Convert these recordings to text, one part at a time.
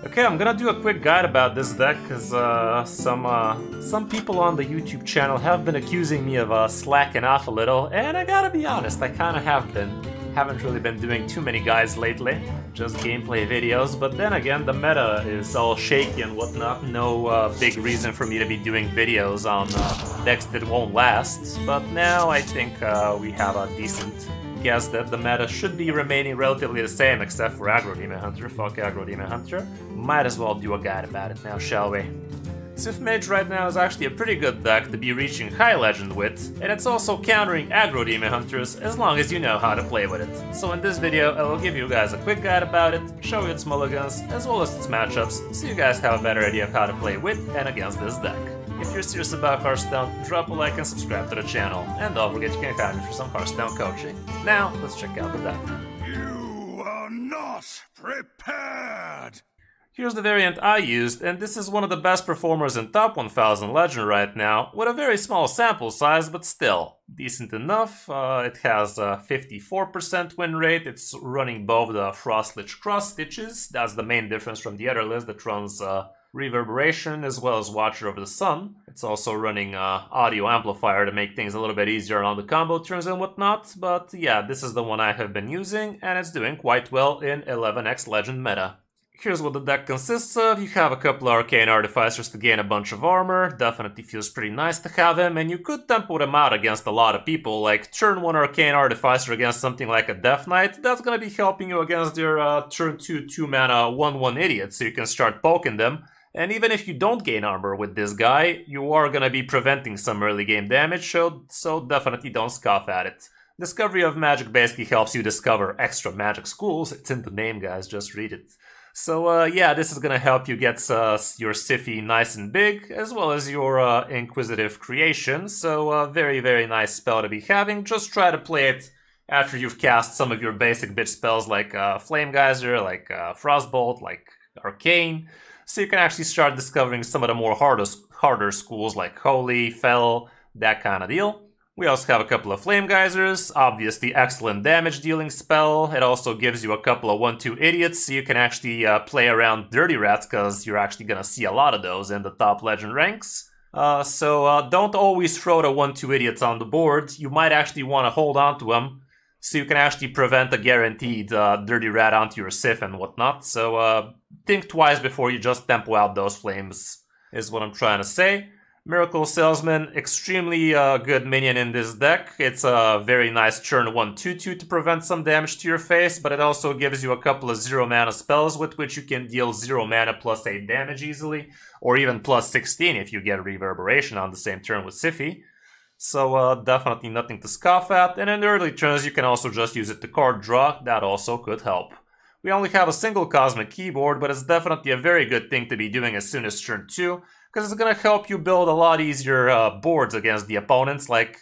Okay, I'm gonna do a quick guide about this deck, because some people on the YouTube channel have been accusing me of slacking off a little, and I gotta be honest, I kinda have been. Haven't really been doing too many guides lately, just gameplay videos, but then again, the meta is all shaky and whatnot, no big reason for me to be doing videos on decks that won't last, but now I think we have a decent guess that the meta should be remaining relatively the same, except for Aggro Demon Hunter. Fuck Aggro Demon Hunter. Might as well do a guide about it now, shall we? Sif Mage right now is actually a pretty good deck to be reaching high legend with, and it's also countering Aggro Demon Hunters as long as you know how to play with it. So in this video I will give you guys a quick guide about it, show you its mulligans, as well as its matchups, so you guys have a better idea of how to play with and against this deck. If you're serious about Hearthstone, drop a like and subscribe to the channel, and don't forget you can contact me for some Hearthstone coaching. Now, let's check out the deck. You are not prepared! Here's the variant I used, and this is one of the best performers in top 1000 Legend right now, with a very small sample size, but still decent enough. It has a 54% win rate, it's running both the Frostlich Cross Stitches, that's the main difference from the other list that runs Reverberation as well as Watcher of the Sun. It's also running Audio Amplifier to make things a little bit easier on the combo turns and whatnot, but yeah, this is the one I have been using, and it's doing quite well in 11x Legend meta. Here's what the deck consists of. You have a couple of Arcane Artificers to gain a bunch of armor, definitely feels pretty nice to have him, and you could tempo them out against a lot of people, like turn 1 Arcane Artificer against something like a Death Knight, that's gonna be helping you against their turn 2 2-mana 1/1 idiot, so you can start poking them. And even if you don't gain armor with this guy, you are gonna be preventing some early game damage, so definitely don't scoff at it. Discovery of Magic basically helps you discover extra magic schools, it's in the name guys, just read it. So yeah, this is gonna help you get your Siffy nice and big, as well as your Inquisitive Creation, so very very nice spell to be having. Just try to play it after you've cast some of your basic bitch spells like Flame Geyser, like Frostbolt, like Arcane, so you can actually start discovering some of the more harder schools like Holy, Fell, that kind of deal. We also have a couple of Flame Geysers, obviously excellent damage dealing spell. It also gives you a couple of 1/2 idiots, so you can actually play around Dirty Rats, because you're actually gonna see a lot of those in the top legend ranks. So don't always throw the 1/2 idiots on the board, you might actually want to hold on to them, so you can actually prevent a guaranteed Dirty Rat onto your Sif and whatnot, so think twice before you just tempo out those flames, is what I'm trying to say. Miracle Salesman, extremely good minion in this deck. It's a very nice turn 1 2/2 to prevent some damage to your face, but it also gives you a couple of 0 mana spells with which you can deal 0 mana plus 8 damage easily, or even plus 16 if you get Reverberation on the same turn with Siffy. So definitely nothing to scoff at, and in the early turns you can also just use it to card draw, that also could help. We only have a single Cosmic Keyboard, but it's definitely a very good thing to be doing as soon as turn 2, because it's going to help you build a lot easier boards against the opponents. Like,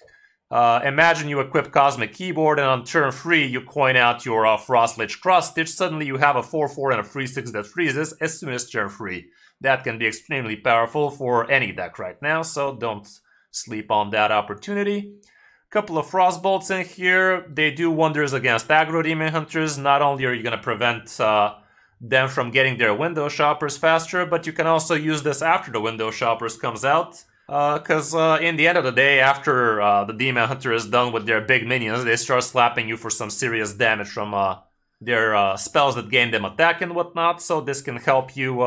imagine you equip Cosmic Keyboard and on turn 3 you coin out your Frostlich Cross Stitch, suddenly you have a 4/4 and a 3/6 that freezes as soon as turn 3. That can be extremely powerful for any deck right now, so don't sleep on that opportunity. Couple of Frostbolts in here, they do wonders against Aggro Demon Hunters. Not only are you going to prevent them from getting their Window Shoppers faster, but you can also use this after the Window Shoppers comes out, because in the end of the day, after the Demon Hunter is done with their big minions, they start slapping you for some serious damage from their spells that gain them attack and whatnot, so this can help you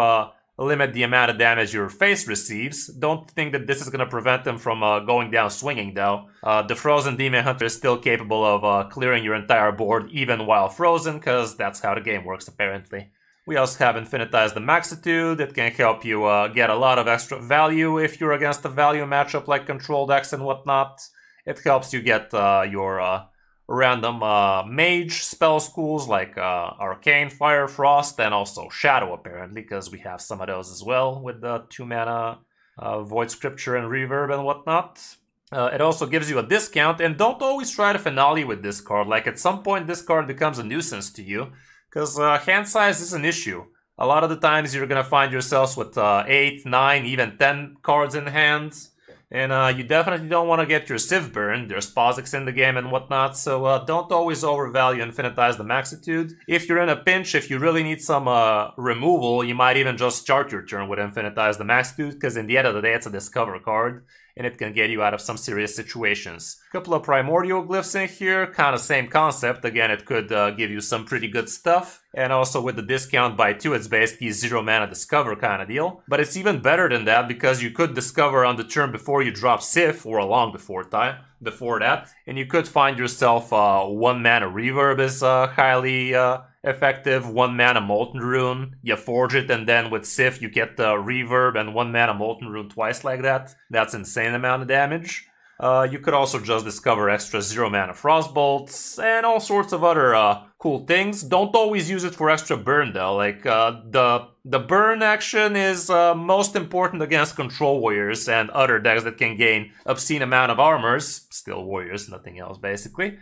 limit the amount of damage your face receives. Don't think that this is going to prevent them from going down swinging though. The Frozen Demon Hunter is still capable of clearing your entire board even while frozen, because that's how the game works apparently. We also have Infinitize the Maxitude. It can help you get a lot of extra value if you're against a value matchup like Control decks and whatnot. It helps you get your random mage spell schools like Arcane, Fire, Frost, and also Shadow apparently, because we have some of those as well with the 2 mana Void Scripture and Reverb and whatnot. It also gives you a discount, and don't always try to finale with this card. Like, at some point this card becomes a nuisance to you, because hand size is an issue. A lot of the times you're gonna find yourselves with 8, 9, even 10 cards in hand, And you definitely don't want to get your Sif burned. There's Posix in the game and whatnot, so don't always overvalue Infinitize the Maxitude. If you're in a pinch, if you really need some removal, you might even just start your turn with Infinitize the Maxitude, because in the end of the day, it's a Discover card, and it can get you out of some serious situations. A couple of Primordial Glyphs in here, kind of same concept. Again, it could give you some pretty good stuff. And also with the discount by 2, it's basically 0 mana Discover kind of deal. But it's even better than that, because you could Discover on the turn before you drop Sif, or long before that. And you could find yourself 1 mana Reverb is highly effective, 1 mana Molten Rune. You forge it, and then with Sif you get the Reverb and 1 mana Molten Rune twice like that. That's insane amount of damage. You could also just discover extra 0 mana Frostbolts and all sorts of other cool things. Don't always use it for extra burn though. Like the burn action is most important against control warriors and other decks that can gain obscene amount of armors. Still warriors, nothing else basically.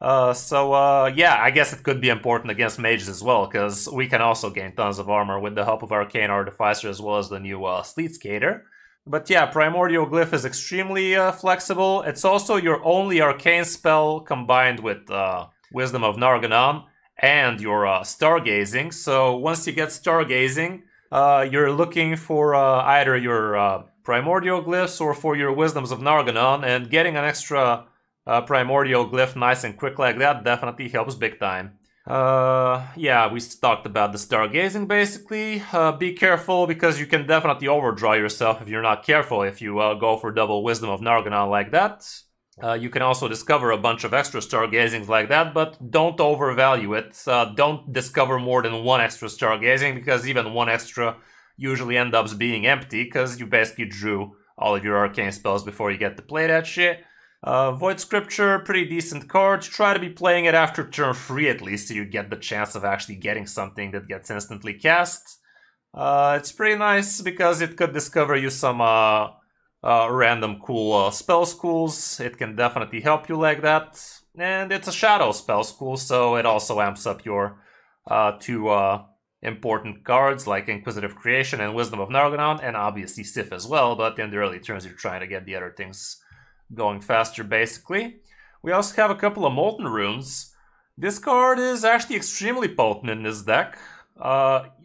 Yeah, I guess it could be important against mages as well, because we can also gain tons of armor with the help of Arcane Artificer as well as the new Sleet Skater. But yeah, Primordial Glyph is extremely flexible. It's also your only arcane spell combined with Wisdom of Narganon and your Stargazing. So once you get Stargazing, you're looking for either your Primordial Glyphs or for your Wisdoms of Narganon, and getting an extra Primordial Glyph nice and quick like that definitely helps big time. Yeah, we talked about the Stargazing basically. Be careful, because you can definitely overdraw yourself if you're not careful if you go for double Wisdom of Narganon like that. You can also discover a bunch of extra Stargazings like that, but don't overvalue it. Don't discover more than 1 extra Stargazing, because even 1 extra usually ends up being empty, because you basically drew all of your arcane spells before you get to play that shit. Void Scripture, pretty decent card. Try to be playing it after turn 3 at least, so you get the chance of actually getting something that gets instantly cast. It's pretty nice because it could discover you some random cool spell schools. It can definitely help you like that. And it's a shadow spell school, so it also amps up your 2 important cards like Inquisitive Creation and Wisdom of Narganon, and obviously Sif as well, but in the early turns you're trying to get the other things going faster basically. We also have a couple of Molten Runes. This card is actually extremely potent in this deck.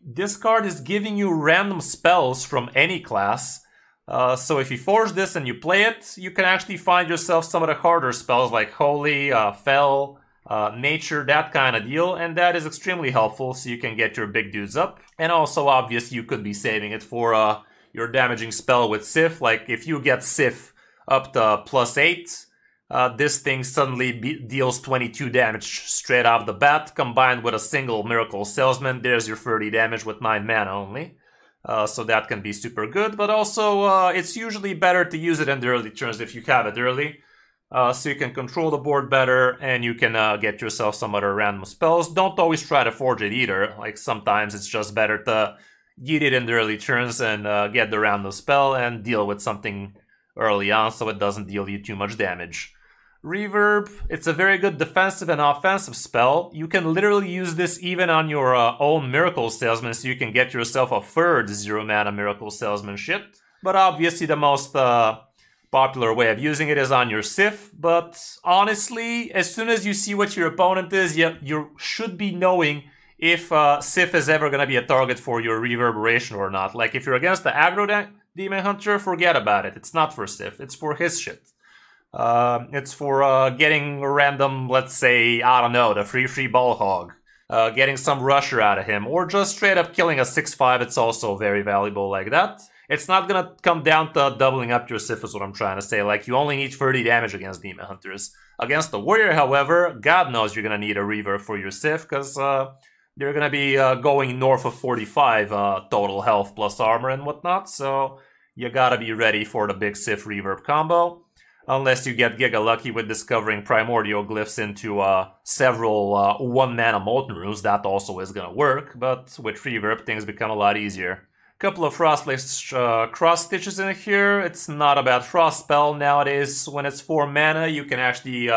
This card is giving you random spells from any class. So if you forge this and you play it, you can actually find yourself some of the harder spells like Holy, Fell, Nature, that kind of deal, and that is extremely helpful, so you can get your big dudes up. And also obviously you could be saving it for your damaging spell with Sif. Like if you get Sif up to +8, this thing suddenly deals 22 damage straight off the bat, combined with a single Miracle Salesman. There's your 30 damage with 9 mana only. So that can be super good, but also it's usually better to use it in the early turns if you have it early. So you can control the board better, and you can get yourself some other random spells. Don't always try to forge it either. Like sometimes it's just better to get it in the early turns and get the random spell and deal with something early on so it doesn't deal you too much damage. Reverb, it's a very good defensive and offensive spell. You can literally use this even on your own Miracle Salesman, so you can get yourself a third 0 mana Miracle Salesman shit. But obviously the most popular way of using it is on your Sif, but honestly, as soon as you see what your opponent is, you should be knowing if Sif is ever going to be a target for your Reverberation or not. Like if you're against the aggro Demon Hunter, forget about it. It's not for Sif, it's for his shit. It's for getting random, let's say, I don't know, the free ball hog. Getting some rusher out of him, or just straight up killing a 6/5, it's also very valuable like that. It's not gonna come down to doubling up your Sif is what I'm trying to say. Like, you only need 30 damage against Demon Hunters. Against the Warrior, however, God knows you're gonna need a Reverb for your Sif, because they're gonna be going north of 45 total health plus armor and whatnot, so you gotta be ready for the big Sif Reverb combo. Unless you get giga lucky with discovering Primordial Glyphs into several 1-mana Molten Runes, that also is gonna work, but with Reverb things become a lot easier. Couple of Frostlace Cross Stitches in here. It's not a bad frost spell nowadays. When it's 4 mana, you can actually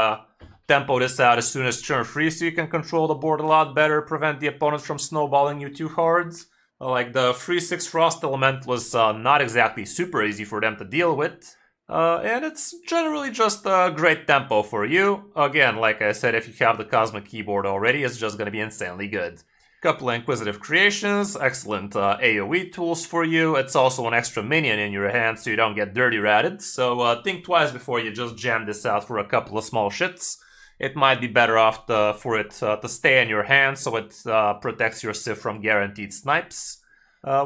tempo this out as soon as turn 3, so you can control the board a lot better, prevent the opponent from snowballing you too hard. Like the 3/6 Frost Element was not exactly super easy for them to deal with. And it's generally just a great tempo for you. Again, like I said, if you have the Cosmic Keyboard already, it's just gonna be insanely good. Couple of Inquisitive Creations, excellent AoE tools for you. It's also an extra minion in your hand so you don't get dirty ratted. So think twice before you just jam this out for a couple of small shits. It might be better off for it to stay in your hand so it protects your Sif from guaranteed snipes.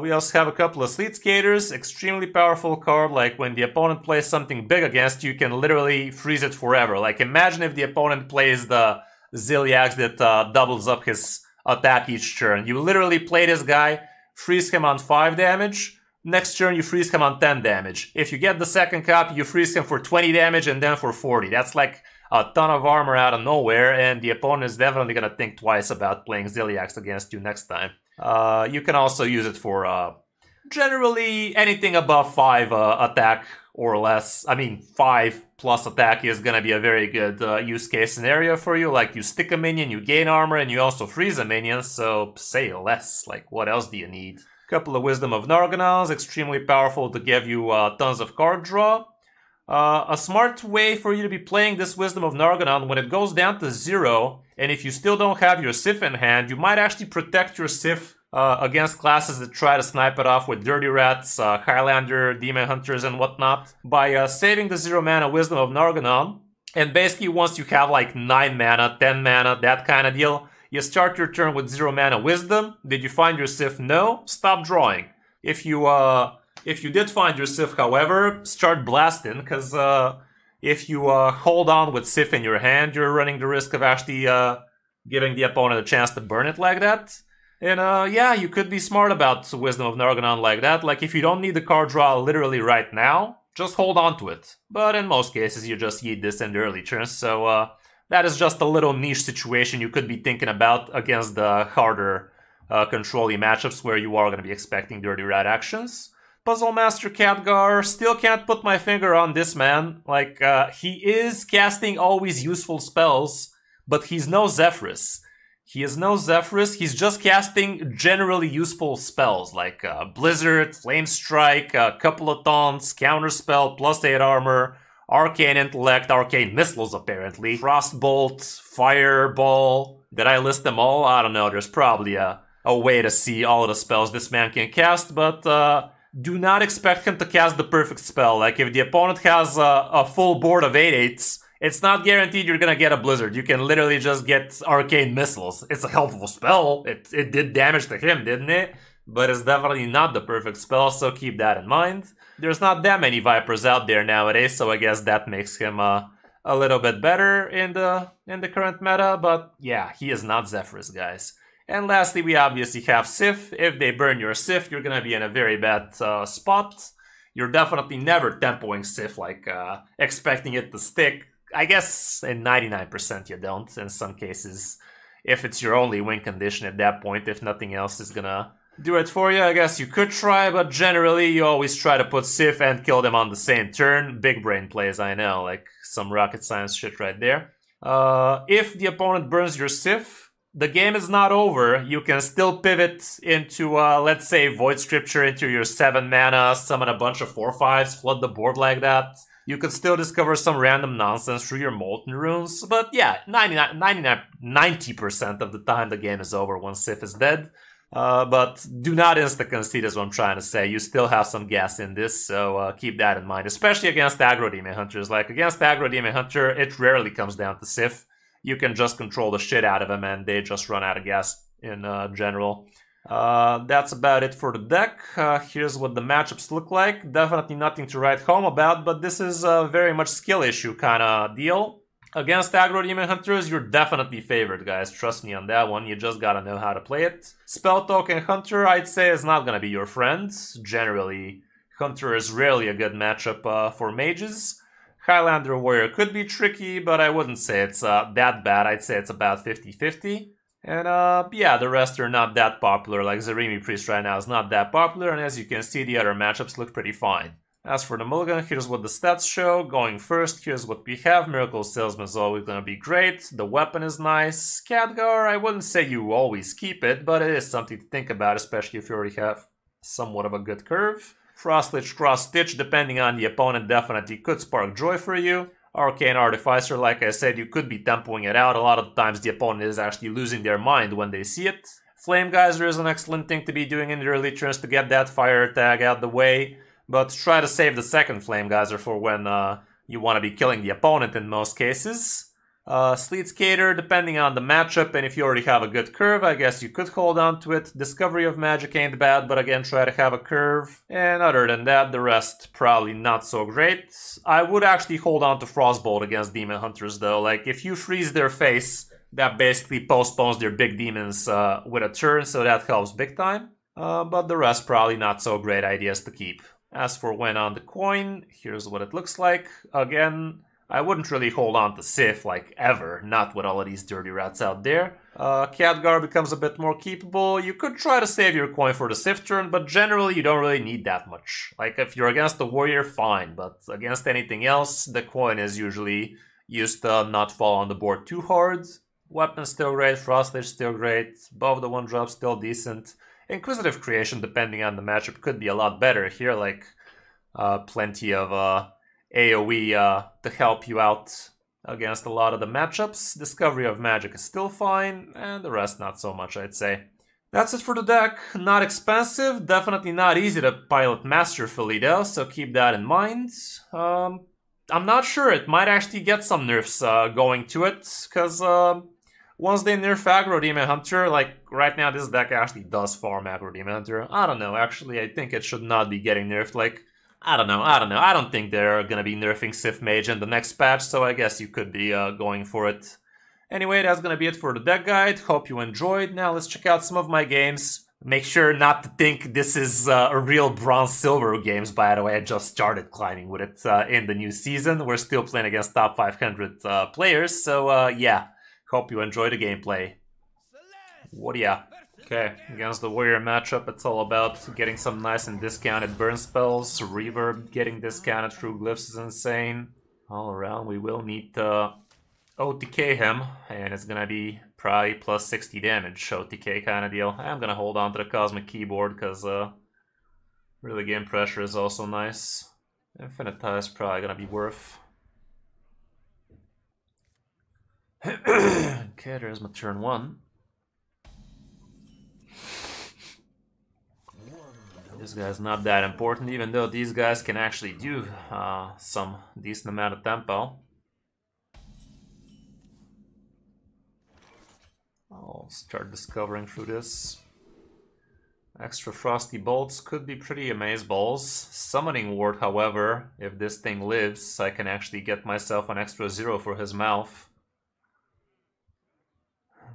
We also have a couple of Sleet Skaters, extremely powerful card. Like when the opponent plays something big against you, you can literally freeze it forever. Like imagine if the opponent plays the Ziliax that doubles up his attack each turn. You literally play this guy, freeze him on 5 damage, next turn you freeze him on 10 damage. If you get the second copy, you freeze him for 20 damage and then for 40. That's like a ton of armor out of nowhere, and the opponent is definitely gonna think twice about playing Ziliax against you next time. You can also use it for generally anything above 5 attack or less. I mean, 5 plus attack is gonna be a very good use case scenario for you. Like you stick a minion, you gain armor, and you also freeze a minion, so say less. Like what else do you need? Couple of Wisdom of Nargonons, extremely powerful to give you tons of card draw. A smart way for you to be playing this Wisdom of Nargonon, when it goes down to 0, and if you still don't have your Sif in hand, you might actually protect your Sif against classes that try to snipe it off with Dirty Rats, Highlander, Demon Hunters, and whatnot, by saving the 0 mana Wisdom of Nargonon. And basically, once you have like 9 mana, 10 mana, that kind of deal, you start your turn with 0 mana Wisdom. Did you find your Sif? No? Stop drawing. If you did find your Sif, however, start blasting, because if you hold on with Sif in your hand, you're running the risk of actually giving the opponent a chance to burn it like that. And yeah, you could be smart about Wisdom of Nargonon like that. Like, if you don't need the card draw literally right now, just hold on to it. But in most cases, you just yeet this in the early turns, so that is just a little niche situation you could be thinking about against the harder control-y matchups where you are going to be expecting Dirty Rat actions. Puzzle Master Khadgar, still can't put my finger on this man. Like, he is casting always useful spells, but he's no Zephyrus. He is no Zephyrus, he's just casting generally useful spells, like Blizzard, Flame Strike, a couple of taunts, Counterspell, +8 armor, Arcane Intellect, Arcane Missiles apparently, Frostbolt, Fireball. Did I list them all? I don't know, there's probably a way to see all of the spells this man can cast, but do not expect him to cast the perfect spell. Like, if the opponent has a full board of 8/8s, it's not guaranteed you're gonna get a Blizzard. You can literally just get Arcane Missiles. It's a helpful spell. It did damage to him, didn't it? But it's definitely not the perfect spell, so keep that in mind. There's not that many Vipers out there nowadays, so I guess that makes him a little bit better in the current meta, but yeah, he is not Zephyrus, guys. And lastly, we obviously have Sif. If they burn your Sif, you're gonna be in a very bad spot. You're definitely never tempoing Sif, like expecting it to stick. I guess in 99% you don't. In some cases, if it's your only win condition at that point, if nothing else is gonna do it for you, I guess you could try, but generally you always try to put Sif and kill them on the same turn. Big brain plays, I know, like some rocket science shit right there. If the opponent burns your Sif, the game is not over. You can still pivot into, let's say, Void Scripture into your 7 mana, summon a bunch of 4/5s, flood the board like that. You could still discover some random nonsense through your Molten Runes, but yeah, 90% of the time the game is over once Sif is dead. But do not insta-concede is what I'm trying to say. You still have some gas in this, so keep that in mind, especially against Aggro Demon Hunters. Like, against Aggro Demon Hunter, it rarely comes down to Sif. You can just control the shit out of them and they just run out of gas in general. That's about it for the deck. Here's what the matchups look like. Definitely nothing to write home about, but this is a very much skill issue kind of deal. Against Aggro Demon Hunters, you're definitely favored, guys. Trust me on that one. You just gotta know how to play it. Spell Token Hunter, I'd say, is not gonna be your friend. Generally, Hunter is rarely a good matchup for mages. Highlander Warrior could be tricky, but I wouldn't say it's that bad. I'd say it's about 50-50. And yeah, the rest are not that popular. Like Zarimi Priest right now is not that popular, and as you can see, the other matchups look pretty fine. As for the mulligan, here's what the stats show. Going first, here's what we have. Miracle Salesman is always going to be great. The weapon is nice. Khadgar, I wouldn't say you always keep it, but it is something to think about, especially if you already have somewhat of a good curve. Frostlich Cross Stitch, depending on the opponent, definitely could spark joy for you. Arcane Artificer, like I said, you could be tempoing it out. A lot of times the opponent is actually losing their mind when they see it. Flame Geyser is an excellent thing to be doing in the early turns to get that fire tag out the way, but try to save the second Flame Geyser for when you want to be killing the opponent in most cases. Sleet Skater, depending on the matchup, and if you already have a good curve, I guess you could hold on to it. Discovery of Magic ain't bad, but again, try to have a curve. And other than that, the rest probably not so great. I would actually hold on to Frostbolt against Demon Hunters, though. Like, if you freeze their face, that basically postpones their big demons with a turn, so that helps big time. But the rest probably not so great ideas to keep. As for when on the coin, here's what it looks like. Again, I wouldn't really hold on to Sif, like, ever. Not with all of these dirty rats out there. Khadgar becomes a bit more keepable. You could try to save your coin for the Sif turn, but generally you don't really need that much. Like, if you're against the warrior, fine, but against anything else, the coin is usually used to not fall on the board too hard. Weapon's still great, Frostlich still great, above the 1-drop still decent. Inquisitive Creation, depending on the matchup, could be a lot better here, like plenty of AoE to help you out against a lot of the matchups. Discovery of Magic is still fine, and the rest not so much, I'd say. That's it for the deck. Not expensive, definitely not easy to pilot masterfully though, so keep that in mind. I'm not sure, it might actually get some nerfs going to it, because once they nerf Aggro Demon Hunter, like right now this deck actually does farm Aggro Demon Hunter. I don't know, actually I think it should not be getting nerfed, like, I don't know. I don't think they're gonna be nerfing Sif Mage in the next patch, so I guess you could be going for it. Anyway, that's gonna be it for the deck guide. Hope you enjoyed. Now let's check out some of my games. Make sure not to think this is a real bronze-silver games, by the way. I just started climbing with it in the new season. We're still playing against top 500 players, so yeah. Hope you enjoy the gameplay. What do ya? Okay, against the warrior matchup, it's all about getting some nice and discounted burn spells. Reverb getting discounted through glyphs is insane. All around, we will need to OTK him, and it's gonna be probably plus 60 damage OTK kind of deal. I'm gonna hold on to the Cosmic Keyboard because really game pressure is also nice. Infinite Tie is probably gonna be worth. Okay, there's my turn 1. This guy's not that important, even though these guys can actually do some decent amount of tempo. I'll start discovering through this. Extra Frosty Bolts could be pretty amazeballs. Summoning Ward, however, if this thing lives, I can actually get myself an extra 0 for his mouth.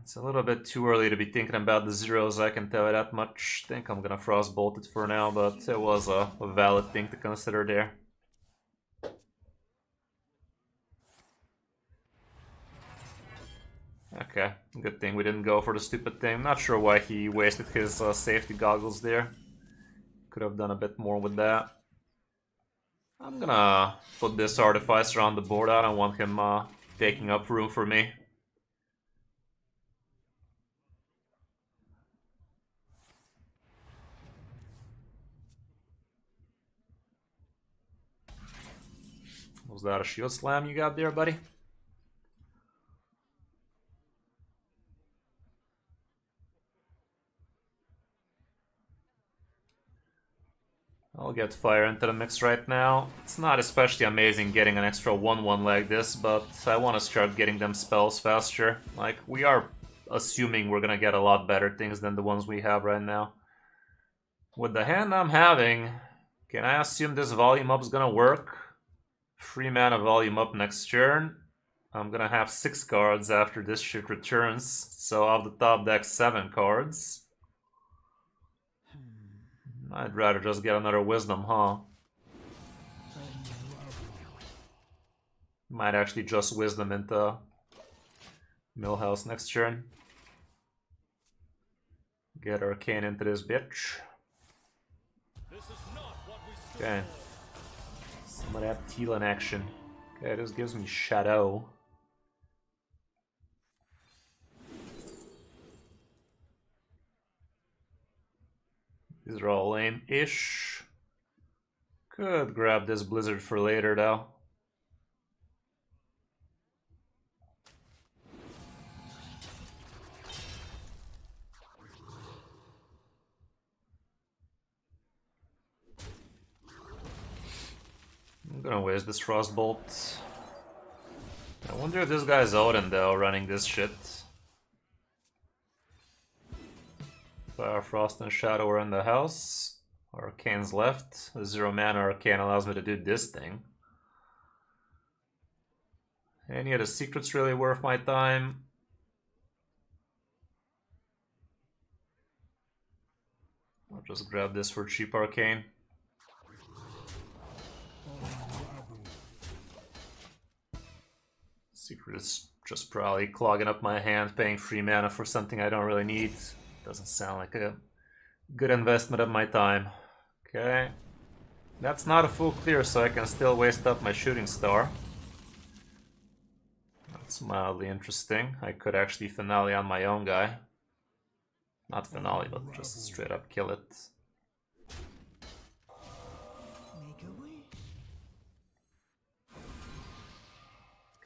It's a little bit too early to be thinking about the zeros, I can tell you that much. Think I'm gonna Frostbolt it for now, but it was a valid thing to consider there. Okay, good thing we didn't go for the stupid thing. Not sure why he wasted his safety goggles there. Could have done a bit more with that. I'm gonna put this Artificer on the board. I don't want him taking up room for me. Was that a shield slam you got there, buddy? I'll get fire into the mix right now. It's not especially amazing getting an extra 1-1 like this, but I want to start getting them spells faster. Like, we are assuming we're gonna get a lot better things than the ones we have right now. With the hand I'm having, can I assume this volume up is gonna work? 3 mana volume up next turn. I'm gonna have 6 cards after this shit returns, so off the top deck 7 cards. I'd rather just get another Wisdom, huh? Might actually just Wisdom into Millhouse next turn. Get Arcane into this bitch. Okay. Some of that Teal in action. Okay, this gives me Shadow. These are all lame-ish. Could grab this blizzard for later though. I'm gonna waste this Frostbolt. I wonder if this guy's Odin though, running this shit. Fire, Frost, and Shadow are in the house. Arcane's left. The 0 mana Arcane allows me to do this thing. Any of the secrets really worth my time? I'll just grab this for cheap Arcane. Secret is just probably clogging up my hand, paying free mana for something I don't really need. Doesn't sound like a good investment of my time. Okay. That's not a full clear, so I can still waste up my shooting star. That's mildly interesting. I could actually finale on my own guy. Not finale, but just straight up kill it.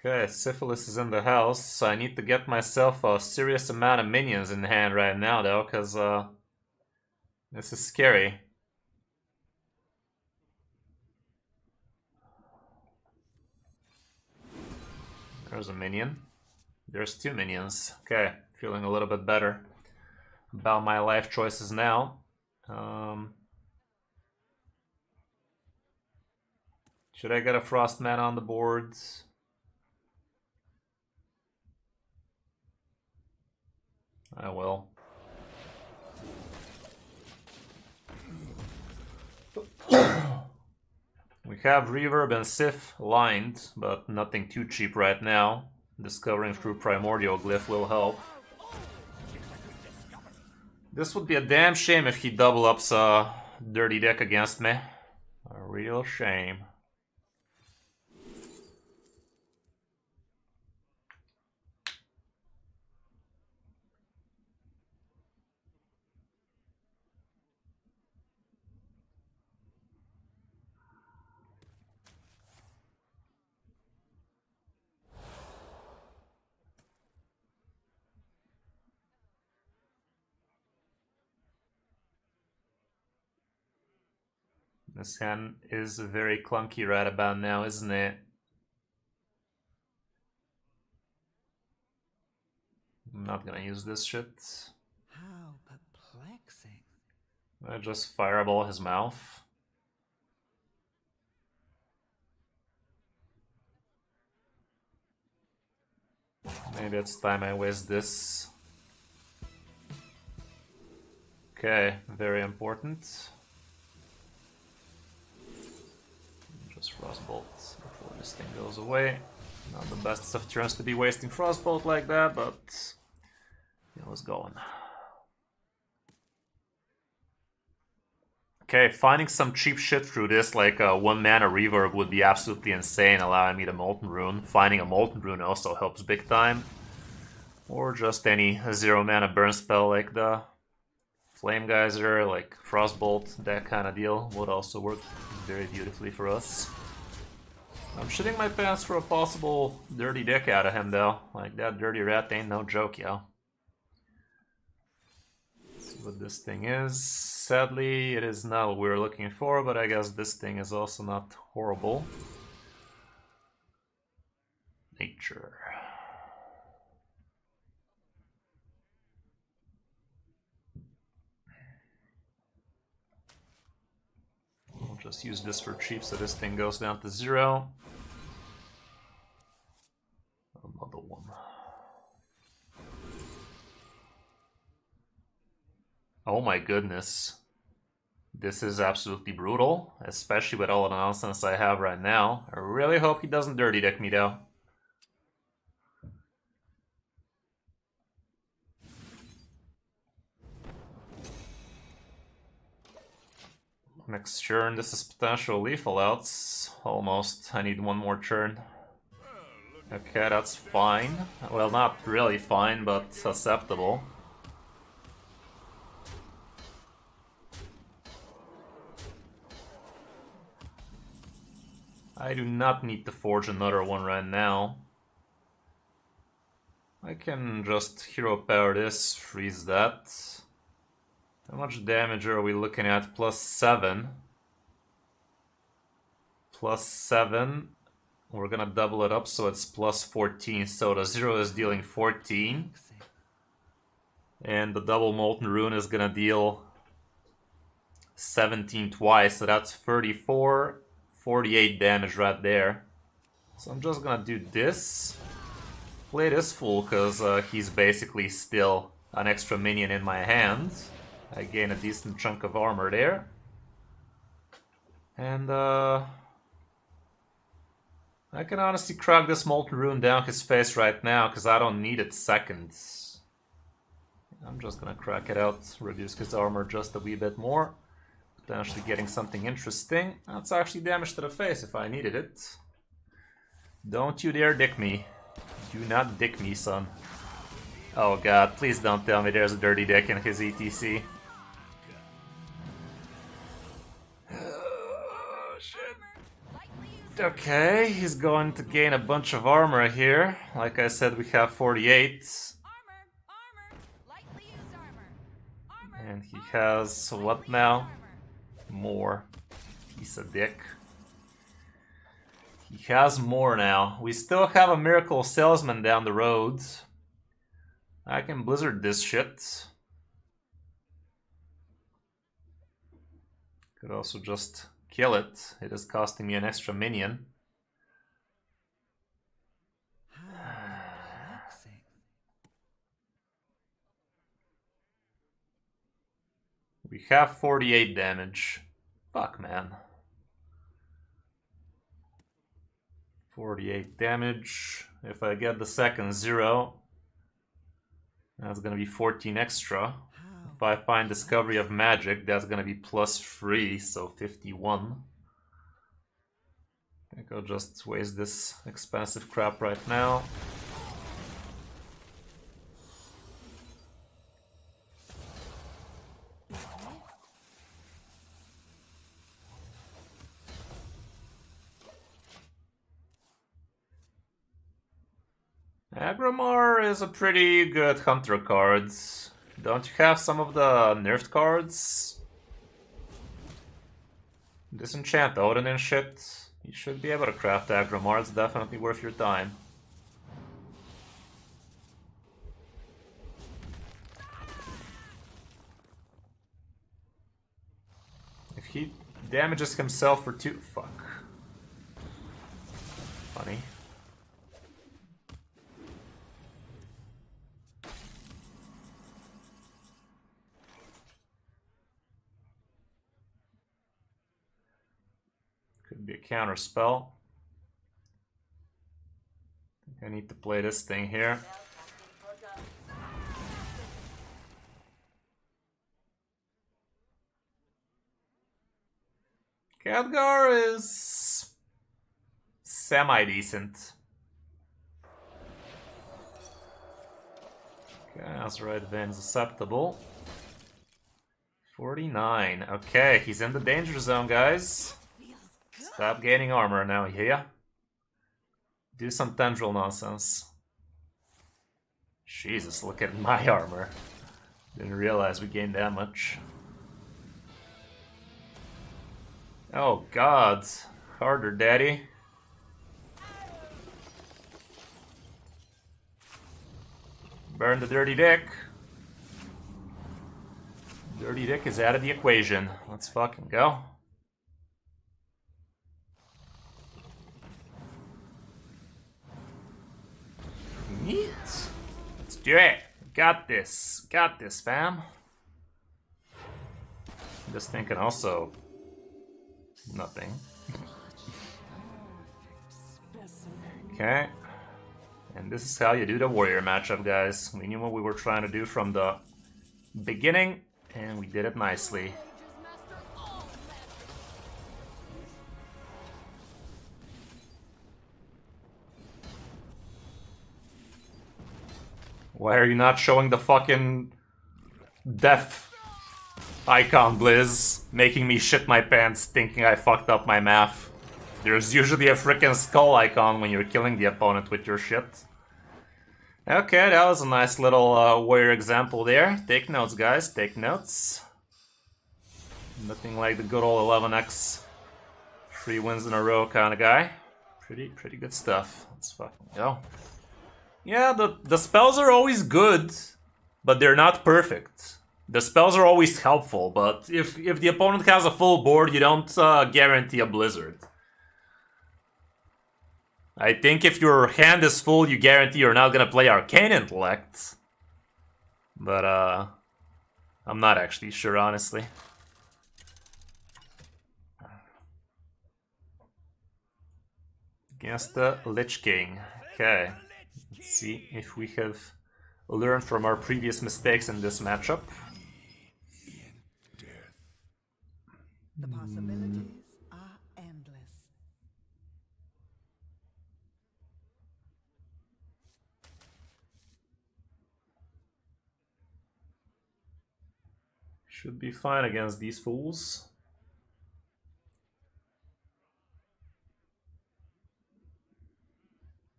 Okay, Syphilis is in the house, so I need to get myself a serious amount of minions in hand right now though, because this is scary. There's a minion. There's 2 minions. Okay, feeling a little bit better about my life choices now. Should I get a Frost mana on the board? I will. We have Reverb and Sif lined, but nothing too cheap right now. Discovering through Primordial Glyph will help. This would be a damn shame if he double ups a dirty deck against me. A real shame. This hand is very clunky right about now, isn't it? I'm not gonna use this shit. How perplexing. I just fireball his mouth. Maybe it's time I waste this. Okay, very important. Just Frostbolt before this thing goes away. Not the best of turns to be wasting Frostbolt like that, but it was going. Okay, finding some cheap shit through this, like a 1 mana Reverb, would be absolutely insane, allowing me to Molten Rune. Finding a Molten Rune also helps big time. Or just any 0 mana burn spell like the Flame Geyser, like Frostbolt, that kind of deal would also work very beautifully for us. I'm shitting my pants for a possible dirty deck out of him though. Like that dirty rat ain't no joke, yo. Let's see what this thing is. Sadly, it is not what we were looking for, but I guess this thing is also not horrible. Nature. Just use this for cheap so this thing goes down to 0. Another one. Oh my goodness. This is absolutely brutal, especially with all the nonsense I have right now. I really hope he doesn't dirty deck me though. Next turn, this is potential lethal outs. Almost. I need 1 more turn. Okay, that's fine. Well, not really fine, but acceptable. I do not need to forge another one right now. I can just hero power this, freeze that. How much damage are we looking at? +7. +7. We're gonna double it up so it's +14. So the 0 is dealing 14. And the double Molten Rune is gonna deal 17 twice. So that's 34, 48 damage right there. So I'm just gonna do this. Play this fool because he's basically still an extra minion in my hand. I gain a decent chunk of armor there. And I can honestly crack this Molten Rune down his face right now because I don't need it seconds. I'm just gonna crack it out, reduce his armor just a wee bit more. Potentially getting something interesting. That's actually damage to the face if I needed it. Don't you dare dick me. Do not dick me, son. Oh god, please don't tell me there's a dirty dick in his ETC. Oh, shit. Okay, he's going to gain a bunch of armor here. Like I said, we have 48. And he has what now? More. Piece of dick. He has more now. We still have a Miracle Salesman down the road. I can Blizzard this shit. Could also just kill it. It is costing me an extra minion. We have 48 damage. Fuck, man. 48 damage. If I get the second 0, that's gonna be 14 extra. If I find Discovery of Magic, that's gonna be +3, so 51. I think I'll just waste this expensive crap right now. Agrimar is a pretty good hunter card. Don't you have some of the nerfed cards? Disenchant Odin and shit. You should be able to craft Agrimar, it's definitely worth your time. If he damages himself for 2... Fuck. Funny. Could be a counter spell. I need to play this thing here. Khadgar is semi-decent. Okay, Azurite Vein is acceptable. 49. Okay, he's in the danger zone, guys. Stop gaining armor now, yeah? Do some tendril nonsense. Jesus, look at my armor. Didn't realize we gained that much. Oh god. Harder, daddy. Burn the dirty dick. Dirty dick is out of the equation. Let's fucking go. Neat. Let's do it. Got this. Got this, fam. This thing can also... nothing. Okay. And this is how you do the warrior matchup, guys. We knew what we were trying to do from the beginning, and we did it nicely. Why are you not showing the fucking death icon, Blizz? Making me shit my pants thinking I fucked up my math. There's usually a freaking skull icon when you're killing the opponent with your shit. Okay, that was a nice little warrior example there. Take notes, guys, take notes. Nothing like the good old 11x 3 wins in a row kind of guy. Pretty good stuff. Let's fucking go. Yeah, the spells are always good, but they're not perfect. The spells are always helpful, but if the opponent has a full board, you don't guarantee a blizzard. I think if your hand is full, you guarantee you're not gonna play Arcane Intellect. But I'm not actually sure, honestly. Against the Lich King. Okay. Let's see if we have learned from our previous mistakes in this matchup. The possibilities are endless. Should be fine against these fools.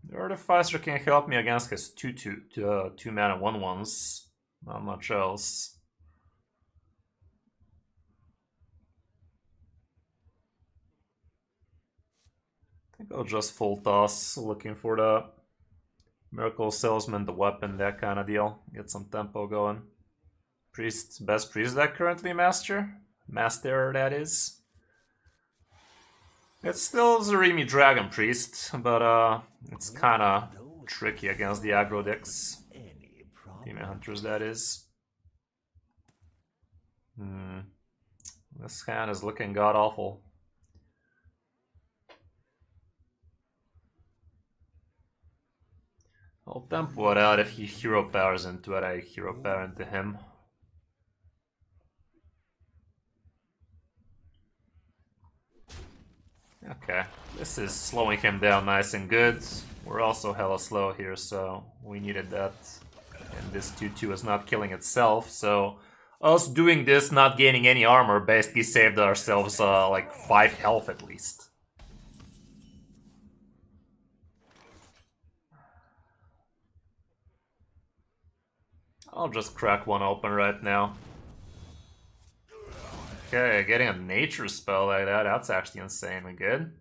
The Artificer can help me against his 2 mana 1/1s. Not much else. I think I'll just full toss, looking for the Miracle Salesman, the weapon, that kind of deal. Get some tempo going. Priest, best priest deck currently, Master, that is. It's still Zarimi Dragon Priest, but it's kinda tricky against the aggro decks. Demon Hunters, that is. This hand is looking god-awful. I'll tempo it out. If he hero powers into it, I hero power into him. Okay, this is slowing him down nice and good. We're also hella slow here, so we needed that. And this 2/2 is not killing itself, so us doing this, not gaining any armor, basically saved ourselves like 5 health at least. I'll just crack one open right now. Okay, getting a nature spell like that, that's actually insanely good.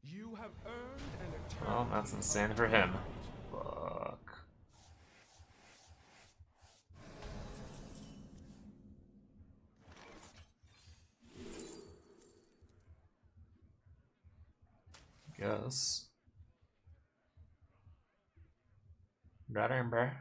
You have earned an Well, that's insane for him. Fuck. Guess. Remember.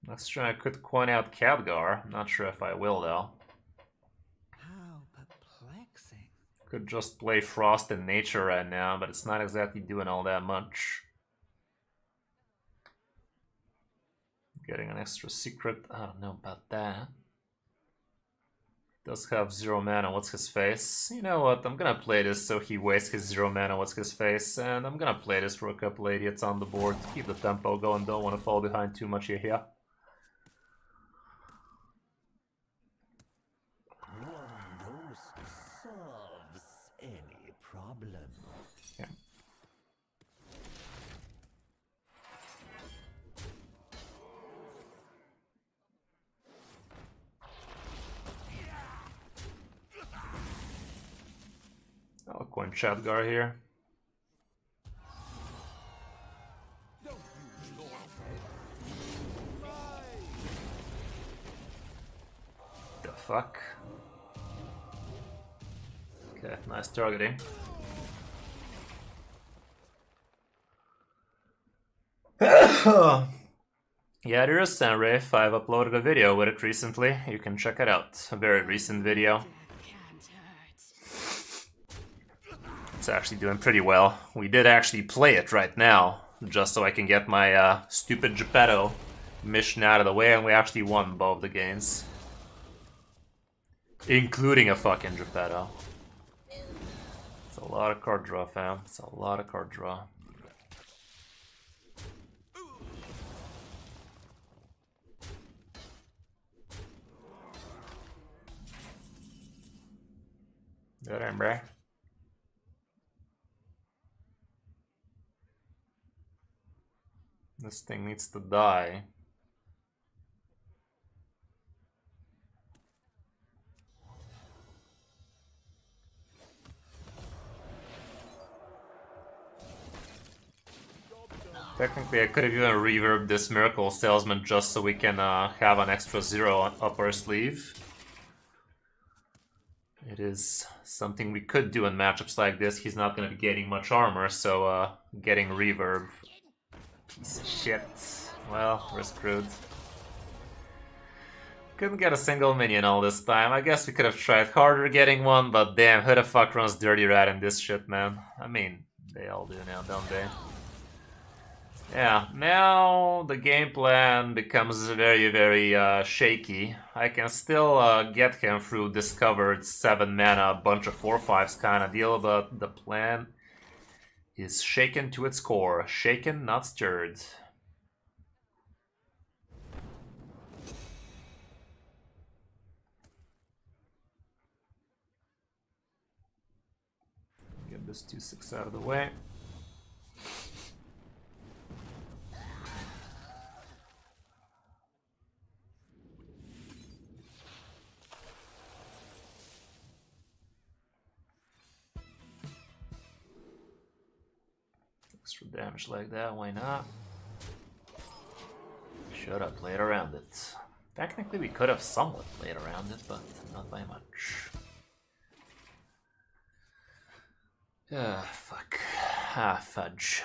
Let's try. I could coin out Khadgar. I'm not sure if I will though. How perplexing. Could just play Frost in Nature right now, but it's not exactly doing all that much. Getting an extra secret. I don't know about that. Does have 0 mana. What's his face? You know what? I'm gonna play this so he wastes his 0 mana. What's his face? And I'm gonna play this for a couple idiots on the board to keep the tempo going. Don't want to fall behind too much here. Solves any problem. Yeah. I'll coin Khadgar here. The fuck? Okay, nice targeting. Yeah, there is Sanrafe. I've uploaded a video with it recently. You can check it out. A very recent video. It's actually doing pretty well. We did actually play it right now, just so I can get my stupid Geppetto mission out of the way, and we actually won both the games. Including a fucking Geppetto. So a lot of card draw, fam. It's a lot of card draw. Good aim, bruh. This thing needs to die. Technically, I could have even reverbed this Miracle Salesman just so we can have an extra 0 up our sleeve. It is something we could do in matchups like this. He's not going to be gaining much armor, so getting reverb. Piece of shit. Well, we're screwed. Couldn't get a single minion all this time. I guess we could have tried harder getting one, but damn, who the fuck runs Dirty Rat in this shit, man? I mean, they all do now, don't they? Yeah, now the game plan becomes very, very shaky. I can still get him through discovered 7 mana, bunch of 4/5s kind of deal, but the plan is shaken to its core. Shaken, not stirred. Get this 2/6 out of the way. Extra damage like that, why not? Should have played around it. Technically we could have somewhat played around it, but not by much. Fuck. Fudge.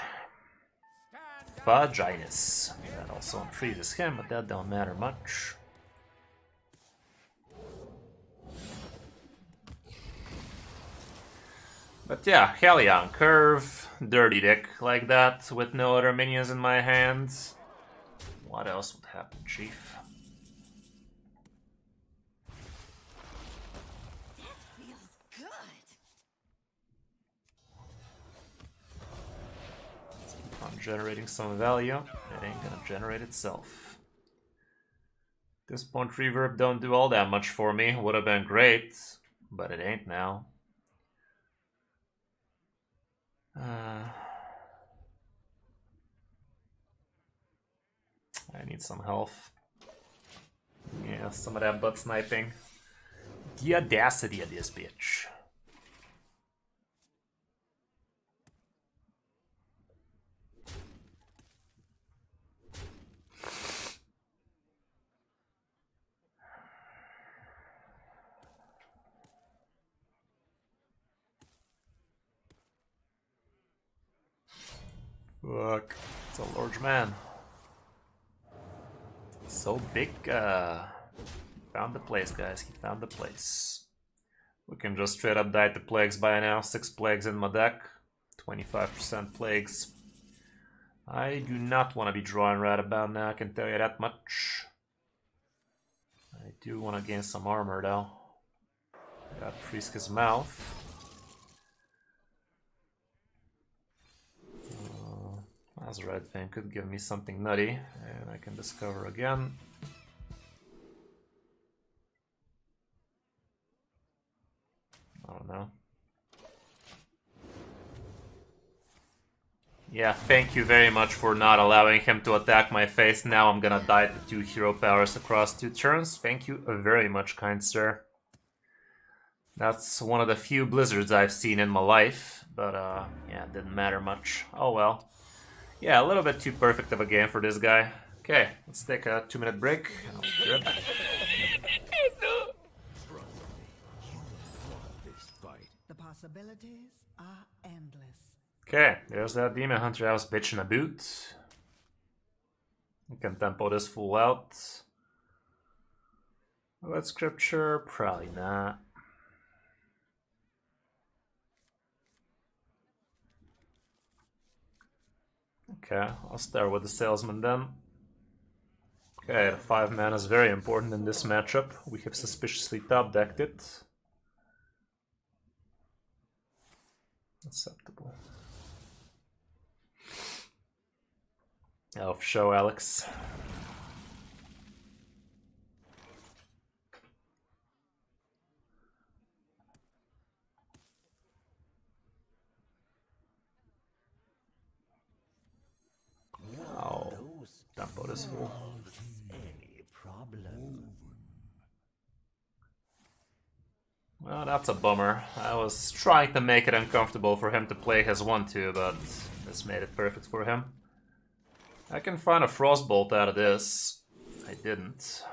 Fudginess. That also increases him, but that don't matter much. But yeah, Hellion curve, dirty deck like that, with no other minions in my hands. What else would happen, Chief? That feels good. Let's keep on generating some value. It ain't gonna generate itself. At this point, reverb don't do all that much for me. Would have been great, but it ain't now. I need some health. Yeah, some of that butt sniping. The audacity of this bitch. Fuck. It's a large man. So big. Found the place, guys. He found the place. We can just straight up die to plagues by now. 6 plagues in my deck. 25% plagues. I do not want to be drawing right about now, I can tell you that much. I do want to gain some armor though. Got Friska's mouth. That's the right thing, could give me something nutty, and I can discover again. I don't know. Yeah, thank you very much for not allowing him to attack my face. Now I'm gonna die to 2 hero powers across 2 turns. Thank you very much, kind sir. That's one of the few blizzards I've seen in my life, but yeah, it didn't matter much. Oh well. Yeah, a little bit too perfect of a game for this guy. Okay, let's take a 2-minute break. I'll be right back. The possibilities are endless. Okay, there's that Demon Hunter I was bitching about. We can tempo this fool out. What scripture? Probably not. Okay, I'll start with the Salesman then. Okay, the 5 mana is very important in this matchup. We have suspiciously top decked it. Acceptable. Elf show, Alex. Oh, that boat is full. Any problem? Well, that's a bummer. I was trying to make it uncomfortable for him to play his 1-2, but this made it perfect for him. I can find a Frostbolt out of this. I didn't.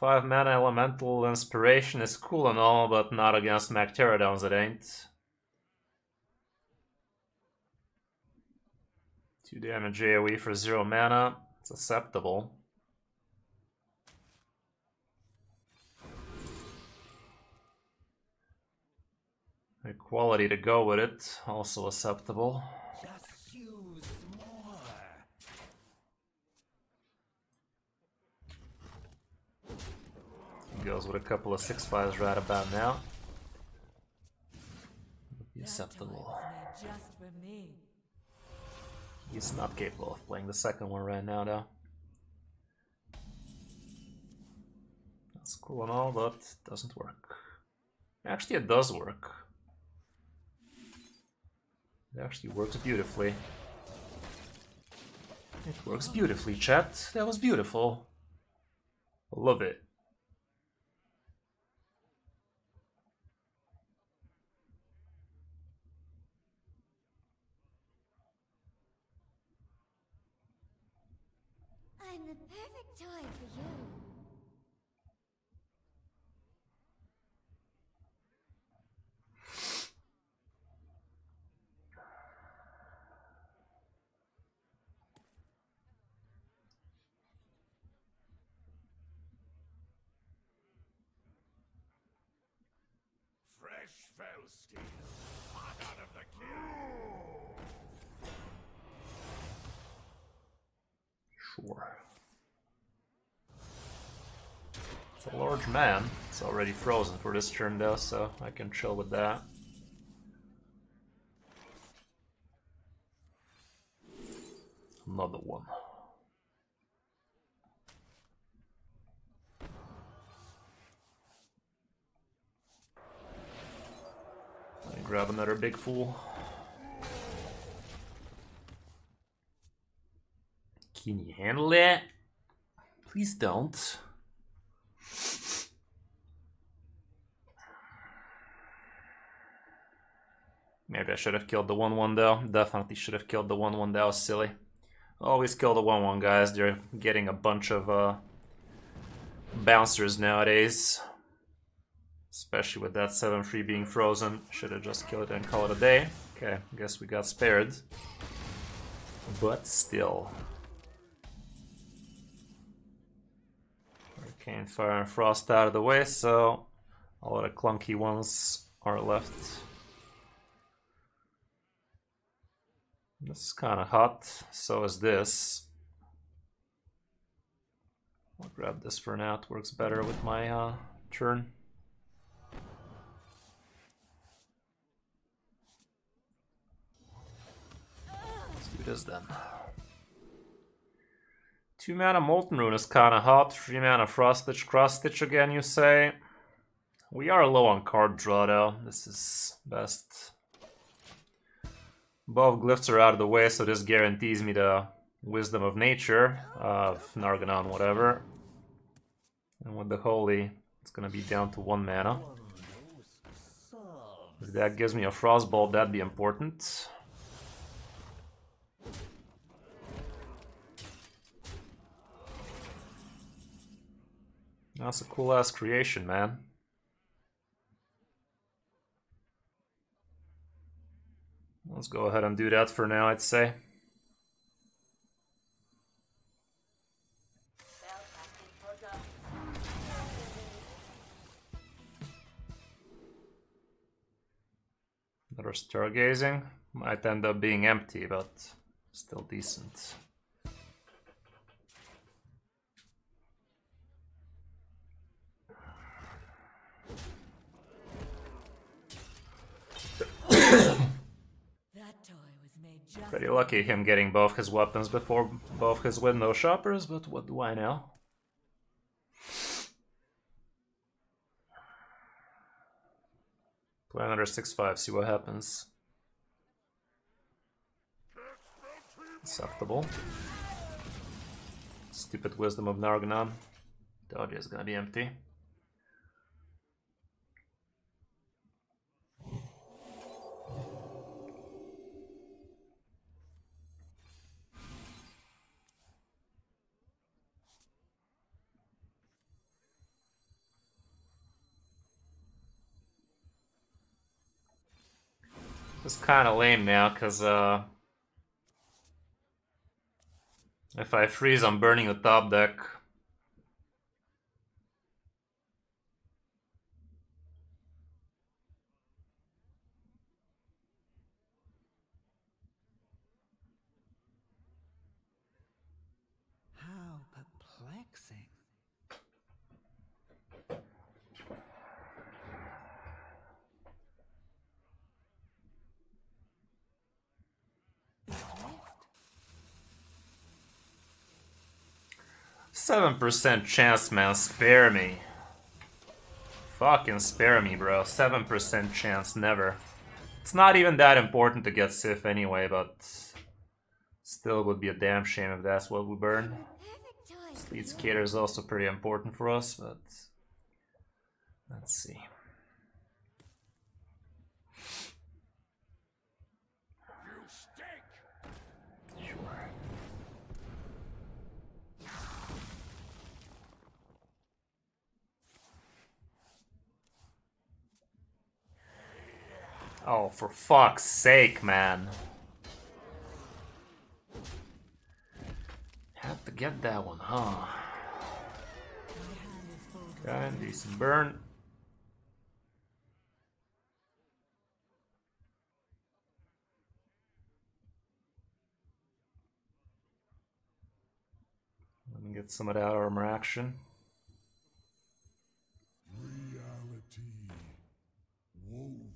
5 mana Elemental Inspiration is cool and all, but not against Mech Pterodons, it ain't. 2 damage AoE for 0 mana. It's acceptable. Equality to go with it, also acceptable. Just use more. He goes with a couple of 6/5s right about now. Acceptable. Just for me. He's not capable of playing the second one right now, though. That's cool and all, but it doesn't work. Actually, it does work. It actually works beautifully. It works beautifully, chat. That was beautiful. I love it. I'm the perfect toy for you. Fresh fell steel. Hot out of the kiln. Sure. It's a large man. It's already frozen for this turn though, so I can chill with that. Another one. Let me grab another big fool. Can you handle that? Please don't. Maybe I should have killed the 1/1 though. Definitely should have killed the 1/1. That was silly. Always kill the 1/1 guys. They're getting a bunch of bouncers nowadays. Especially with that 7/3 being frozen. Should have just killed it and called it a day. Okay, guess we got spared. But still. Hurricane, Fire, and Frost out of the way, so all of the clunky ones are left. This is kind of hot, so is this. I'll grab this for now, it works better with my turn. Let's do this then. 2 mana Molten Rune is kind of hot, 3 mana Frost Stitch, Cross Stitch again, you say? We are low on card draw though, this is best. Both glyphs are out of the way, so this guarantees me the Wisdom of Nature, of Narganon, whatever. And with the Holy, it's gonna be down to 1 mana. If that gives me a Frostbolt, that'd be important. That's a cool ass creation, man. Let's go ahead and do that for now, I'd say. Another Stargazing. Might end up being empty, but still decent. Pretty lucky him getting both his weapons before both his window shoppers, but what do I know? Play another 6-5, see what happens. Acceptable. Stupid wisdom of Narganon. Dodge is gonna be empty. It's kind of lame now, because if I freeze, I'm burning the top deck. How perplexing. Swift. 7% chance, man. Spare me. Fucking spare me, bro. 7% chance, never. It's not even that important to get Sif anyway, but still would be a damn shame if that's what we burn. Sleet Skater is also pretty important for us, but let's see. You stink! Sure. Oh, for fuck's sake, man. Have to get that one, huh? Okay, decent burn. Let me get some of that armor action. Reality woven.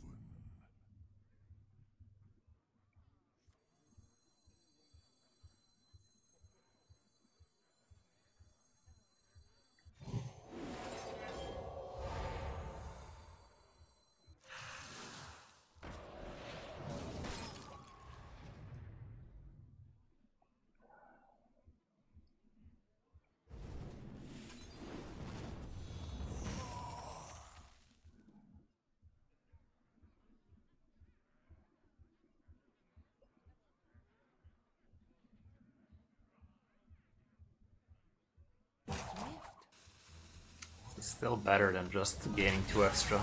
It's still better than just gaining 2 extra.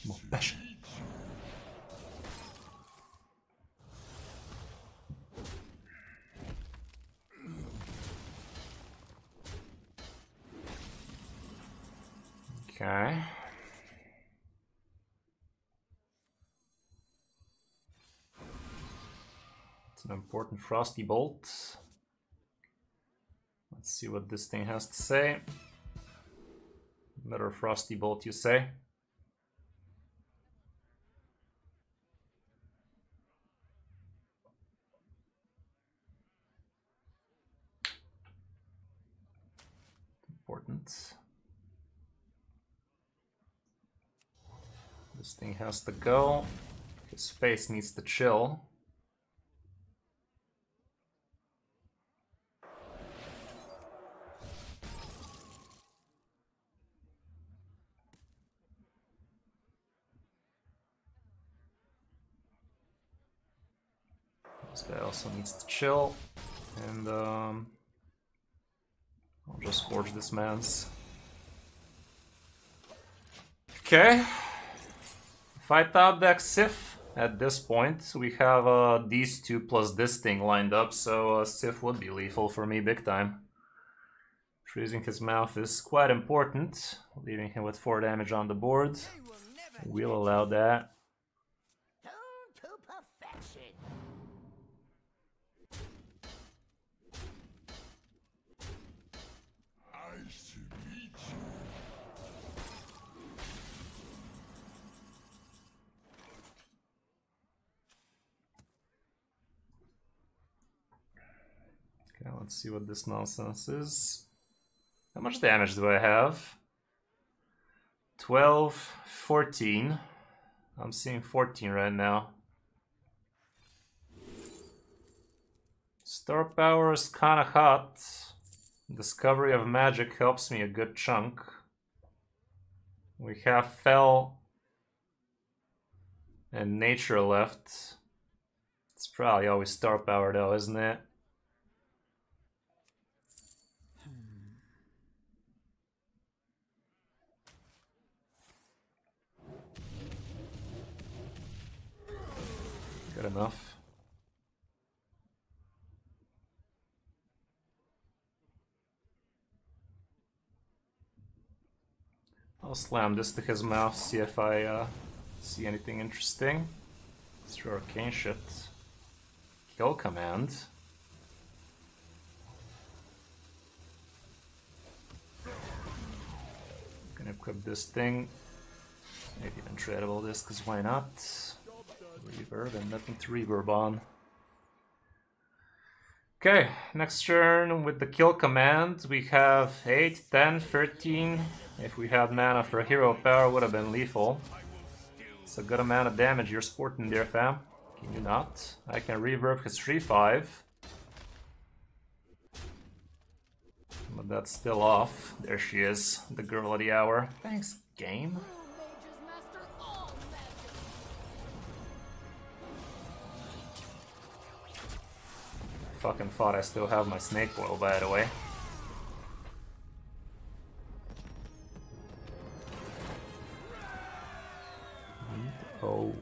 More passion. Okay. It's an important Frosty Bolt. Let's see what this thing has to say. Another Frosty Bolt, you say? Important. This thing has to go. His face needs to chill. This guy also needs to chill. And I'll just forge this man's. Okay. If I top deck Sif at this point, we have these two plus this thing lined up, so Sif would be lethal for me big time. Freezing his mouth is quite important, leaving him with 4 damage on the board. We'll allow that. Let's see what this nonsense is. How much damage do I have? 12, 14. I'm seeing 14 right now. Star power is kinda hot. Discovery of magic helps me a good chunk. We have Fell and Nature left. It's probably always star power though, isn't it? Good enough. I'll slam this to his mouth, see if I see anything interesting. Let's throw arcane shit. Kill command. Gonna equip this thing. Maybe even tradable this, because why not? Reverb and nothing to reverb on. Okay, next turn with the kill command, we have 8, 10, 13. If we had mana for hero power, would have been lethal. It's a good amount of damage you're sporting there, fam. Can you not? I can reverb his 3-5. But that's still off. There she is, the girl of the hour. Thanks, game. Fucking thought I still have my snake oil, by the way. Oh.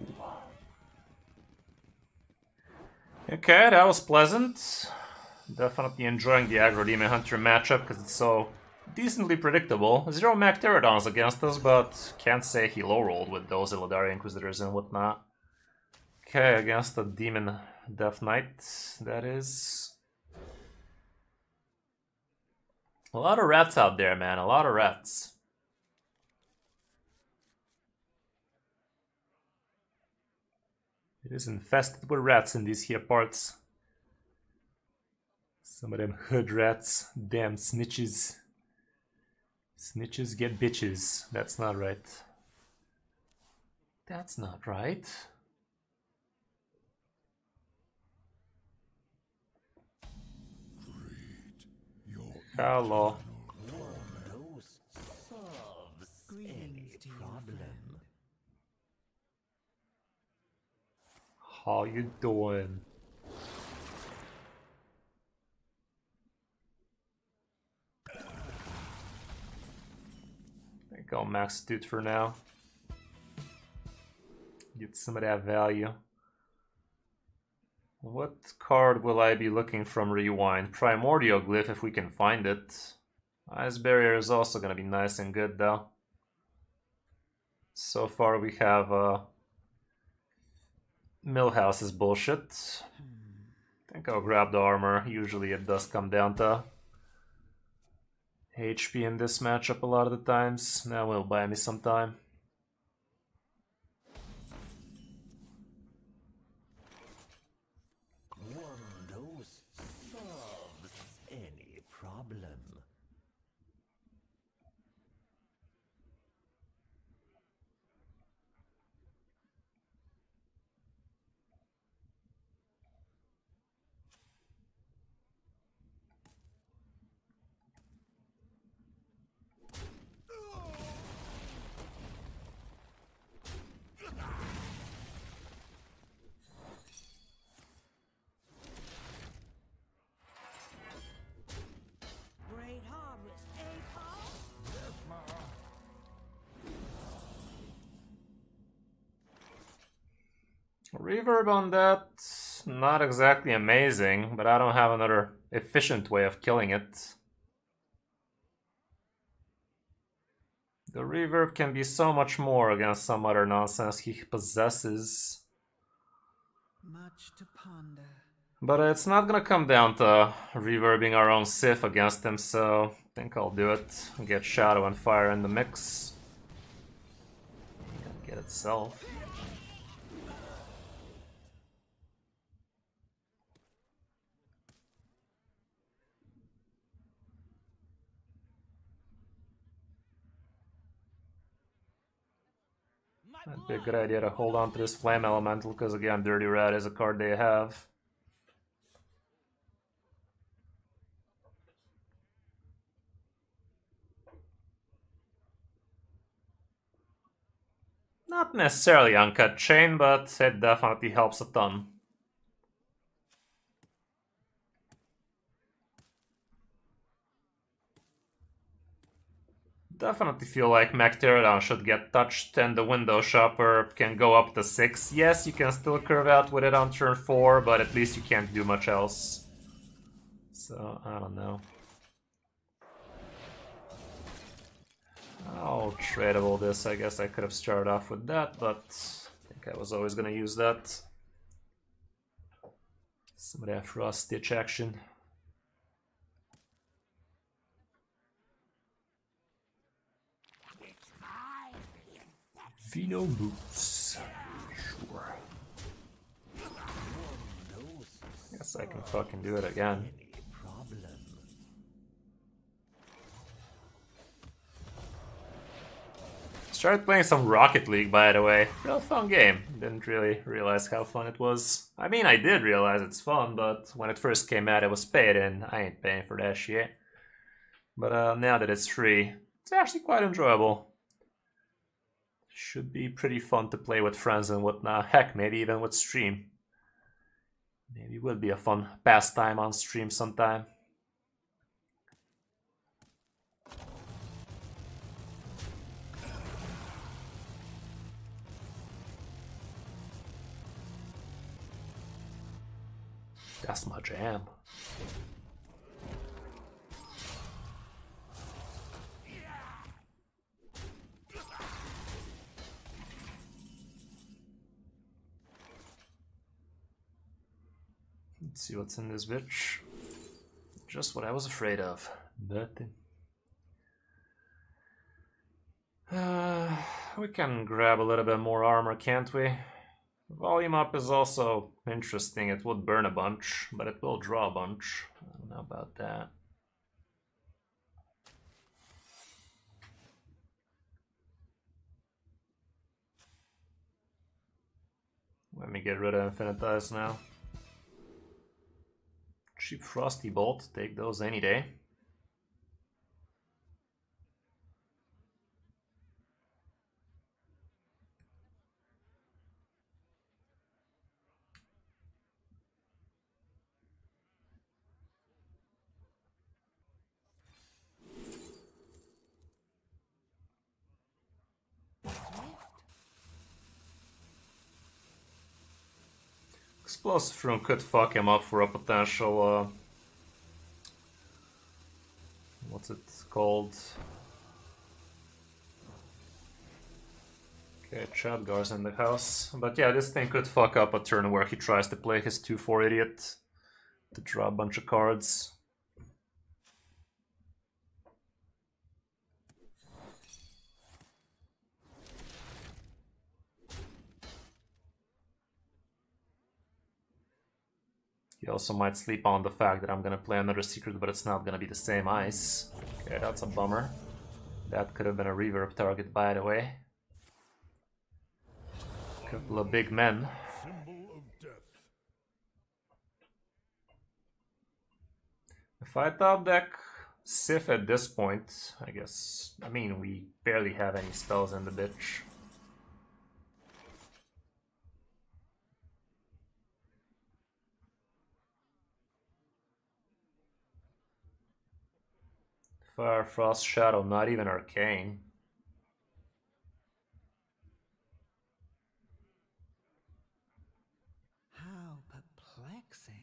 Okay, that was pleasant. Definitely enjoying the Aggro Demon Hunter matchup because it's so decently predictable. 0 Mac Pterodons against us, but can't say he low rolled with those Illidari Inquisitors and whatnot. Okay, against the Demon Death Knight, that is. A lot of rats out there, man. A lot of rats. It is infested with rats in these here parts. Some of them hood rats. Damn snitches. Snitches get bitches. That's not right. That's not right. Hello. How you doing? I think I'll max dude for now. Get some of that value. What card will I be looking from Rewind? Primordial Glyph if we can find it. Ice Barrier is also gonna be nice and good though. So far we have Millhouse is bullshit. I think I'll grab the armor. Usually it does come down to HP in this matchup a lot of the times. That will buy me some time. Reverb on that, not exactly amazing, but I don't have another efficient way of killing it. The reverb can be so much more against some other nonsense he possesses. Much to ponder. But it's not gonna come down to reverbing our own Sif against him, so I think I'll do it. Get Shadow and Fire in the mix. Get itself. Might be a good idea to hold on to this Flame Elemental, because again, Dirty Red is a card they have. Not necessarily Uncut Chain, but it definitely helps a ton. Definitely feel like Mech Pterodon should get touched and the Window Shopper can go up to 6. Yes, you can still curve out with it on turn 4, but at least you can't do much else. So, I don't know. I'll tradable this. I guess I could have started off with that, but I think I was always going to use that. Some of that Frost Stitch action. Pheno Boots. Sure. Guess I can fucking do it again. Started playing some Rocket League, by the way. Real fun game. Didn't really realize how fun it was. I mean, I did realize it's fun, but when it first came out, it was paid, and I ain't paying for that shit. But now that it's free, it's actually quite enjoyable. Should be pretty fun to play with friends and whatnot. Heck, maybe even with stream. Maybe it would be a fun pastime on stream sometime. That's my jam. Let's see what's in this bitch. Just what I was afraid of. Nothing. We can grab a little bit more armor, can't we? Volume up is also interesting. It would burn a bunch, but it will draw a bunch. I don't know about that. Let me get rid of Infinitize now. Cheap Frosty Bolt, take those any day. Explosive Room could fuck him up for a potential, what's it called? Okay, Chadgar's in the house. But yeah, this thing could fuck up a turn where he tries to play his 2-4 idiot to draw a bunch of cards. He also might sleep on the fact that I'm gonna play another secret, but it's not gonna be the same ice. Okay, that's a bummer. That could have been a reverb target, by the way. Couple of big men. If I top deck Sif at this point, I guess, I mean, we barely have any spells in the bitch. Fire, Frost, Shadow, not even Arcane. How perplexing.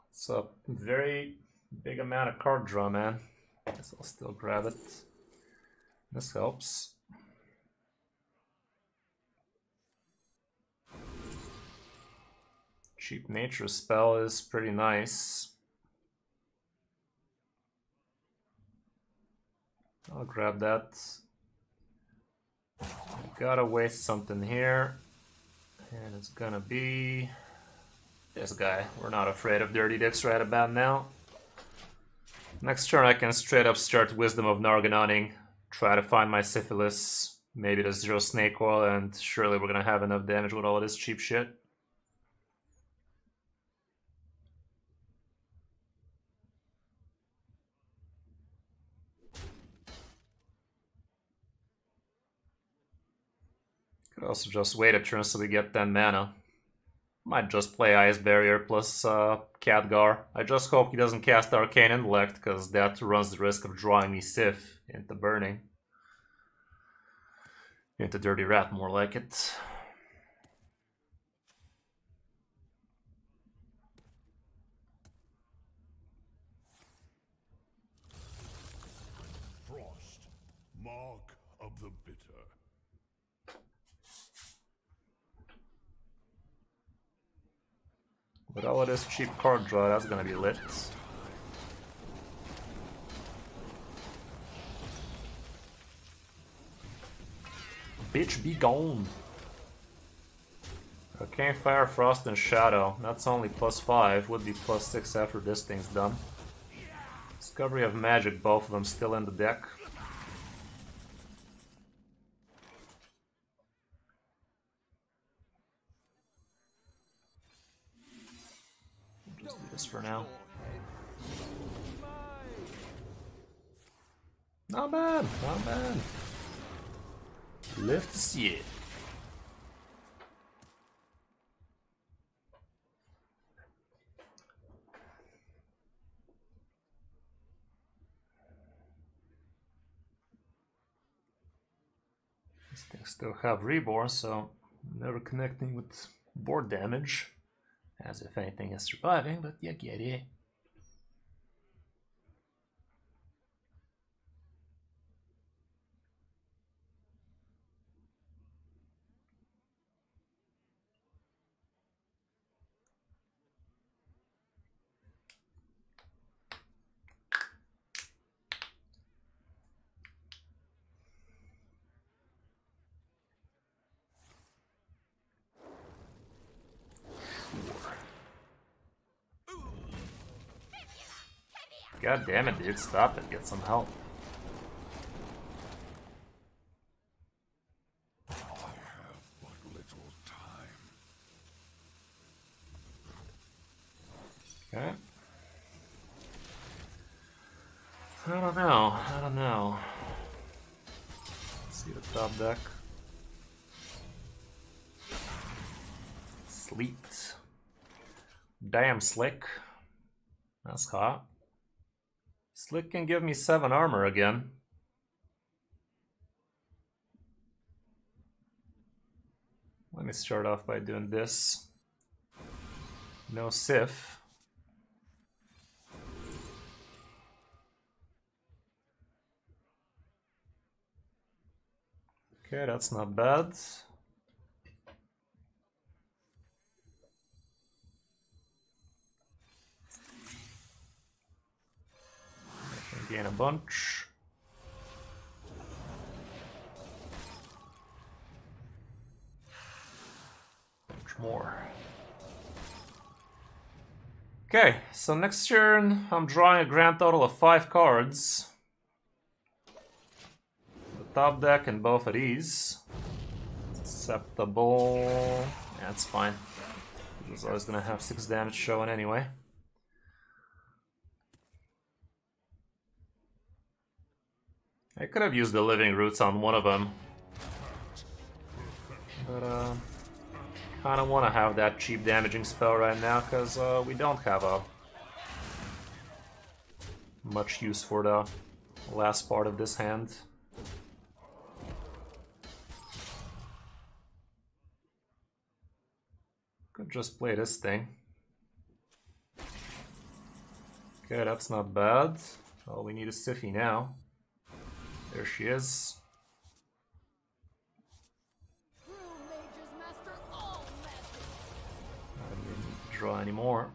It's a very big amount of card draw, man. Guess I'll still grab it. This helps. Cheap Nature spell is pretty nice. I'll grab that. I gotta waste something here. And it's gonna be This guy. We're not afraid of Dirty Dicks right about now. Next turn I can straight up start Wisdom of Narganoning, try to find my Syphilis, maybe the 0 Snake Oil, and surely we're gonna have enough damage with all of this cheap shit. Could also just wait a turn so we get 10 mana. Might just play Ice Barrier plus Khadgar. I just hope he doesn't cast Arcane Intellect, because that runs the risk of drawing me Sif into Burning. Into Dirty Rat, more like it. Frost, mark of the bitter. With all of this cheap card draw, that's gonna be lit. Bitch, be gone. Okay, Fire, Frost, and Shadow. That's only +5. Would be +6 after this thing's done. Discovery of Magic, both of them still in the deck. Just do this for now. Not bad, not bad. Live to see it. These things still have Reborn, so never connecting with board damage. As if anything is surviving, but you get it. God damn it, dude, stop it, get some help. I have but little time. Okay. I don't know. Let's see the top deck. Sleet. Damn Slick. That's hot. Slick can give me 7 armor again. Let me start off by doing this. No Sif. Okay, that's not bad. Gain a bunch. Bunch more. Okay, so next turn I'm drawing a grand total of 5 cards. The top deck and both of these. Acceptable. That's fine. He's always gonna have 6 damage showing anyway. I could have used the Living Roots on one of them, but kind of want to have that cheap damaging spell right now because we don't have much use for the last part of this hand. Could just play this thing. Okay, that's not bad. All we need is Sify now. There she is. I didn't need to draw anymore.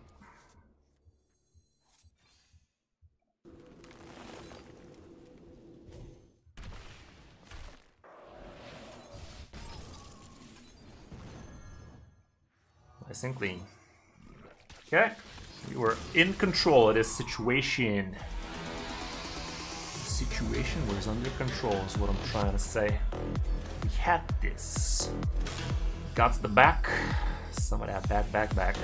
Nice and clean. Okay, we were in control of this situation. The situation was under control is what I'm trying to say. We had this. Got the back. Some of that back.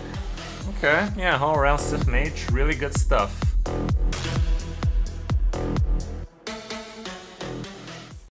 Okay, yeah, all around Sif Mage, really good stuff.